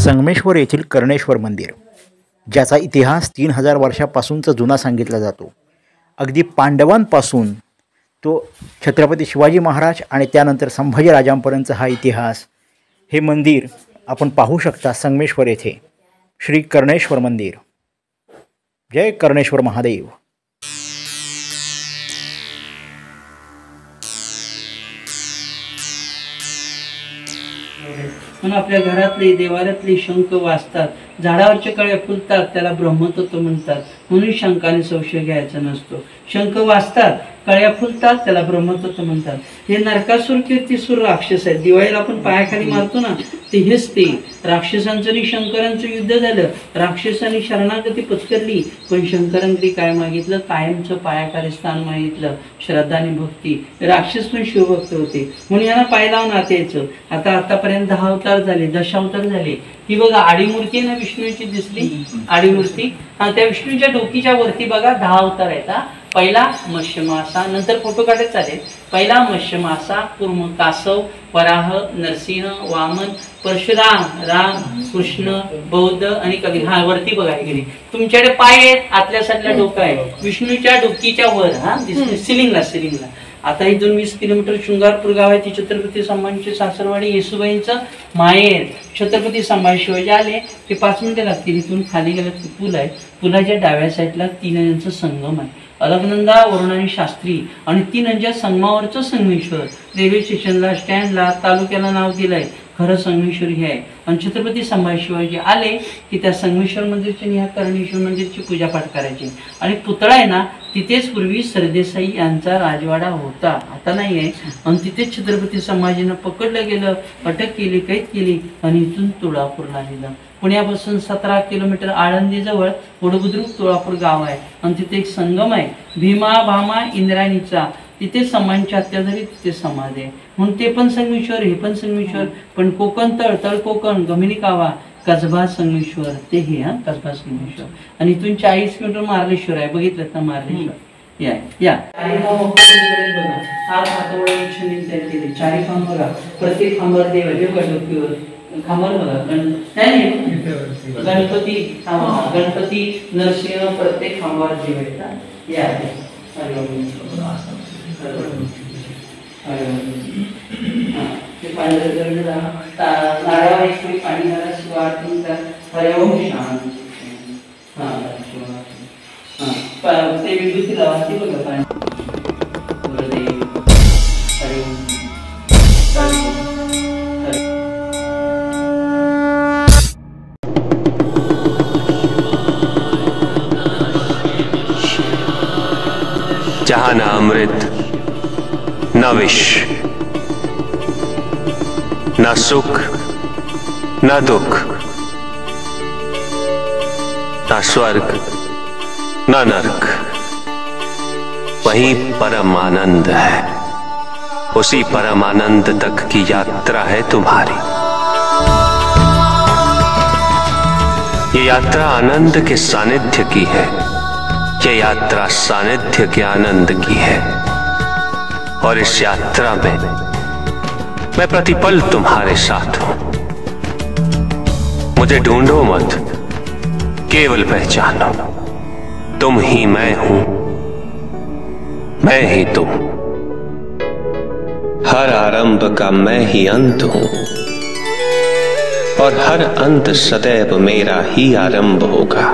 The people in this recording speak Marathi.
संगमेश्वर येथील कर्णेश्वर मंदिर, ज्याचा इतिहास 3000 वर्षापासूनचा जुना सांगितला जातो. अगदी पांडवांपासून तो छत्रपती शिवाजी महाराज आणि त्यानंतर संभाजी राजांपर्यंतचा हा इतिहास. हे मंदिर आपण पाहू शकता संगमेश्वर येथे. श्री कर्णेश्वर मंदिर. जय कर्णेश्वर महादेव. म्हणून आपल्या घरातले देवाऱ्यातले शंख वाजतात, झाडावरचे कळे फुलतात, त्याला ब्रह्मतत्व म्हणतात. म्हणून शंखाने संशय घ्यायचा नसतो. शंख वाजतात, कळ्या फुलतात, त्याला ब्रह्मतत्व म्हणतात. हे नरकासुर कीर्तिसूर राक्षस आहेत. दिवाळीला आपण पायाखाली मारतो ना, ते हेच ते राक्षसांचं आणि शंकरांचं युद्ध झालं. राक्षसांनी शरणागती पत्करली, पण शंकरांकडे काय मागितलं? कायमचं पायाखाली स्थान मागितलं, श्रद्धा आणि भक्ती. राक्षस पण शिवभक्त होते, म्हणून यांना पाय लावून यायचं. आतापर्यंत 10 अवतार झाले, दशावतार झाले. ही बघा आडीमूर्ती आहे ना विष्णूची दिसली, आडीमूर्ती. त्या विष्णूच्या डोकीच्या वरती बघा 10 अवतार आहेत. पहिला मत्स्यमासा, नंतर फोटो काढत चालेल. पहिला मत्स्यमासा, कुर्म, कासव, वराह, नरसिंह, वामन, परशुराम, राम, कृष्ण, बौद्ध आणि कबीर. वरती बघा इकडे तुमच्याकडे पाय आहेत, आतल्या साईडला डोकं आहे. विष्णूच्या डोकीच्या वर दिसते सिलिंगला. आता इथून 20 किलोमीटर शृंगारपूर गाव आहे. ती छत्रपती संभाजीची सासरवाडी, येसुबाईंचं माहेर. छत्रपती संभाजी शिवाजी आले ते 5 मिनिटं लागतील. इथून खाली गेलं की पूल आहे. पुलाच्या डाव्या साईडला 3 नद्यांचं संगम आहे. अलकनंदा, वरुण आणि शास्त्री. आणि 3 नद्यांच्या संगमावरचं संगमेश्वर. रेल्वे स्टेशनला, स्टँडला, तालुक्याला नाव दिलंय. खरं संगमेश्वर हे आहे. आणि छत्रपती संभाजी शिवाजी आले की त्या संगमेश्वर मंदिरची आणि ह्या कर्णेश्वर मंदिरची पूजापाठ करायची. आणि पुतळा आहे ना, तिथेच पूर्वी सरदेसाई यांचा राजवाडा होता, आता नाही आहे. आणि तिथेच छत्रपती संभाजीनं पकडलं गेलं, अटक केली, कैद केली आणि इथून तुळापूरला नेलं. पुण्यापासून 17 किलोमीटर आळंदीजवळ वडबुद्रुक तुळापूर गाव आहे. आणि तिथे एक संगम आहे, भीमा, भामा, इंद्राणीचा. तिथे समांची हत्या झाली, तिथे समाधी आहे. म्हणून ते पण संगमेश्वर, हे पण संगमेश्वर. पण कोकण तळ कोकण, गमिनी कावा, कसबा संगमेश्वर, ते हे कसबा संगमेश्वर. आणि इथून 40 किलोमीटर मार्लेश्वर आहे. बघितलं ना मार्लेश्वर. या चारी खांब बघा, प्रत्येक खांबावर देव आहे. डोकीवर खांबावर बघा गणपती नरसिंह, प्रत्येक खांबावर देव आहेत. या नारळावर एक पाणी घाला, शिवा आरती करा. हरे ओम शांती. ते विभूती लावा, ते बघा पाणी. हरे ओम. जहाँ न अमृत न विष, न सुख न दुख, न स्वर्ग न नरक, वही परम आनंद है. उसी परम आनंद तक की यात्रा है तुम्हारी. ये यात्रा आनंद के सानिध्य की है. ये यात्रा सानिध्य के आनंद की है. और इस यात्रा में मैं प्रतिपल तुम्हारे साथ हूं. मुझे ढूंढो मत, केवल पहचानो. तुम ही मैं हूं, मैं ही तुम. हर आरंभ का मैं ही अंत हूं, और हर अंत सदैव मेरा ही आरंभ होगा.